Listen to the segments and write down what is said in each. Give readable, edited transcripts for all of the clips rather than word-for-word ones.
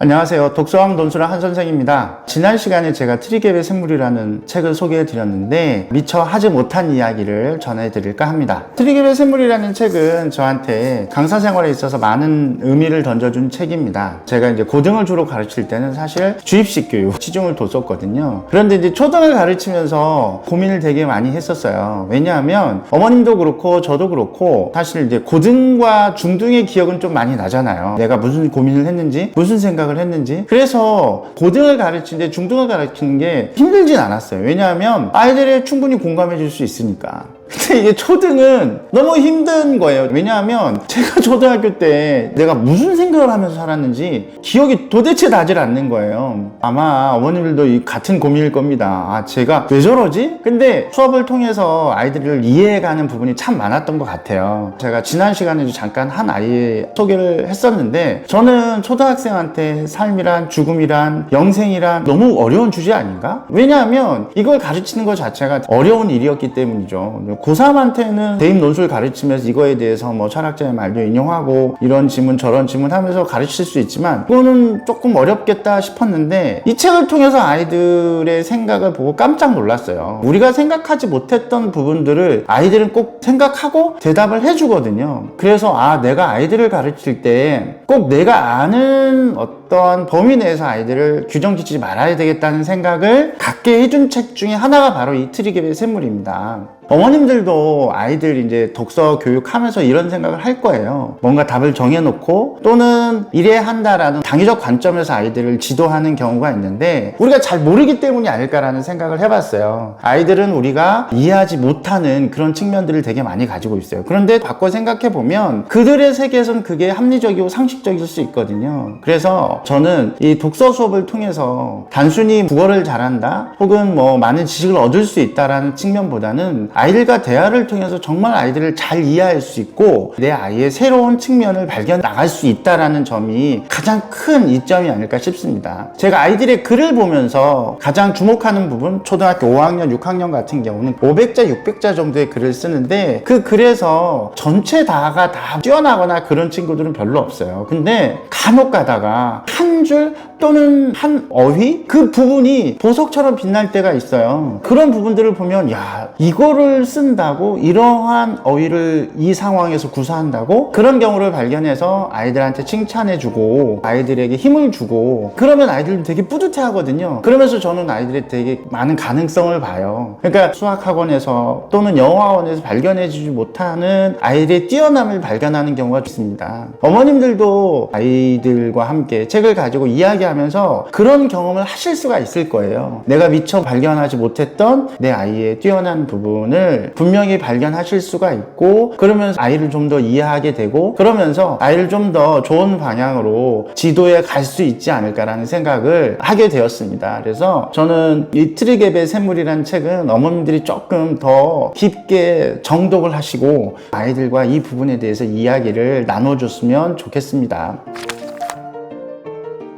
안녕하세요. 독서왕 논술왕 한선생입니다. 지난 시간에 제가 트리갭의 샘물이라는 책을 소개해 드렸는데 미처 하지 못한 이야기를 전해 드릴까 합니다. 트리갭의 샘물이라는 책은 저한테 강사 생활에 있어서 많은 의미를 던져준 책입니다. 제가 이제 고등을 주로 가르칠 때는 사실 주입식 교육, 치중을 뒀었거든요. 그런데 이제 초등을 가르치면서 고민을 되게 많이 했었어요. 왜냐하면 어머님도 그렇고 저도 그렇고 사실 이제 고등과 중등의 기억은 좀 많이 나잖아요. 내가 무슨 고민을 했는지, 무슨 생각을 했는지. 그래서 고등을 가르치는데 중등을 가르치는 게 힘들진 않았어요. 왜냐하면 아이들이 충분히 공감해 줄 수 있으니까. 근데 이게 초등은 너무 힘든 거예요. 왜냐하면 제가 초등학교 때 내가 무슨 생각을 하면서 살았는지 기억이 도대체 나질 않는 거예요. 아마 어머님들도 같은 고민일 겁니다. 제가 왜 저러지? 근데 수업을 통해서 아이들을 이해해가는 부분이 참 많았던 것 같아요. 제가 지난 시간에도 잠깐 한 아이의 소개를 했었는데 저는 초등학생한테 삶이란, 죽음이란, 영생이란 너무 어려운 주제 아닌가? 왜냐하면 이걸 가르치는 것 자체가 어려운 일이었기 때문이죠. 고3한테는 대입 논술 가르치면서 이거에 대해서 뭐 철학자의 말도 인용하고 이런 지문 저런 지문 하면서 가르칠 수 있지만 그거는 조금 어렵겠다 싶었는데 이 책을 통해서 아이들의 생각을 보고 깜짝 놀랐어요. 우리가 생각하지 못했던 부분들을 아이들은 꼭 생각하고 대답을 해주거든요. 그래서 내가 아이들을 가르칠 때 꼭 내가 아는 어떤 범위 내에서 아이들을 규정 지키지 말아야 되겠다는 생각을 갖게 해준 책 중에 하나가 바로 이 트리갭의 샘물입니다. 어머님들도 아이들 이제 독서 교육하면서 이런 생각을 할 거예요. 뭔가 답을 정해놓고 또는 이래야 한다라는 당위적 관점에서 아이들을 지도하는 경우가 있는데 우리가 잘 모르기 때문이 아닐까라는 생각을 해봤어요. 아이들은 우리가 이해하지 못하는 그런 측면들을 되게 많이 가지고 있어요. 그런데 바꿔 생각해보면 그들의 세계에서는 그게 합리적이고 상식적일 수 있거든요. 그래서 저는 이 독서 수업을 통해서 단순히 국어를 잘한다 혹은 뭐 많은 지식을 얻을 수 있다라는 측면보다는 아이들과 대화를 통해서 정말 아이들을 잘 이해할 수 있고 내 아이의 새로운 측면을 발견 나갈 수 있다라는 점이 가장 큰 이점이 아닐까 싶습니다. 제가 아이들의 글을 보면서 가장 주목하는 부분, 초등학교 5학년, 6학년 같은 경우는 500자, 600자 정도의 글을 쓰는데 그 글에서 전체 다가 다 뛰어나거나 그런 친구들은 별로 없어요. 근데 간혹 가다가 한 줄 또는 한 어휘? 그 부분이 보석처럼 빛날 때가 있어요. 그런 부분들을 보면 이거를 쓴다고? 이러한 어휘를 이 상황에서 구사한다고? 그런 경우를 발견해서 아이들한테 칭찬해주고 아이들에게 힘을 주고 그러면 아이들은 되게 뿌듯해 하거든요. 그러면서 저는 아이들의 되게 많은 가능성을 봐요. 그러니까 수학학원에서 또는 영어학원에서 발견해주지 못하는 아이들의 뛰어남을 발견하는 경우가 있습니다. 어머님들도 아이들과 함께 책을 가지고 이야기하면서 그런 경험을 하실 수가 있을 거예요. 내가 미처 발견하지 못했던 내 아이의 뛰어난 부분을 분명히 발견하실 수가 있고 그러면서 아이를 좀 더 이해하게 되고 그러면서 아이를 좀 더 좋은 방향으로 지도해 갈 수 있지 않을까라는 생각을 하게 되었습니다. 그래서 저는 이 트리갭의 샘물이라는 책은 어머님들이 조금 더 깊게 정독을 하시고 아이들과 이 부분에 대해서 이야기를 나눠줬으면 좋겠습니다.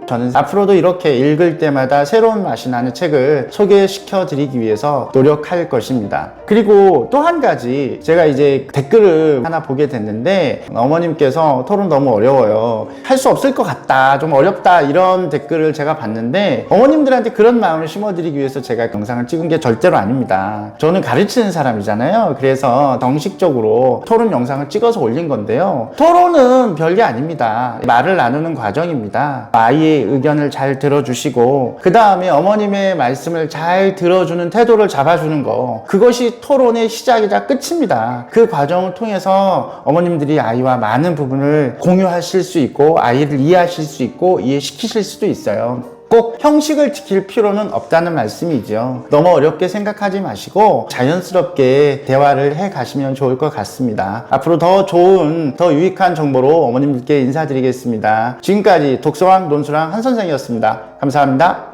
저는 앞으로도 이렇게 읽을 때마다 새로운 맛이 나는 책을 소개시켜 드리기 위해서 노력할 것입니다. 그리고 또 한 가지 제가 이제 댓글을 하나 보게 됐는데 어머님께서 토론 너무 어려워요. 할 수 없을 것 같다. 좀 어렵다. 이런 댓글을 제가 봤는데 어머님들한테 그런 마음을 심어드리기 위해서 제가 영상을 찍은 게 절대로 아닙니다. 저는 가르치는 사람이잖아요. 그래서 정식적으로 토론 영상을 찍어서 올린 건데요. 토론은 별게 아닙니다. 말을 나누는 과정입니다. 아이의 의견을 잘 들어주시고 그 다음에 어머님의 말씀을 잘 들어주는 태도를 잡아주는 거 그것이 토론의 시작이자 끝입니다. 그 과정을 통해서 어머님들이 아이와 많은 부분을 공유하실 수 있고 아이를 이해하실 수 있고 이해시키실 수도 있어요. 꼭 형식을 지킬 필요는 없다는 말씀이죠. 너무 어렵게 생각하지 마시고 자연스럽게 대화를 해 가시면 좋을 것 같습니다. 앞으로 더 좋은, 더 유익한 정보로 어머님들께 인사드리겠습니다. 지금까지 독서왕 논술왕 한선생이었습니다. 감사합니다.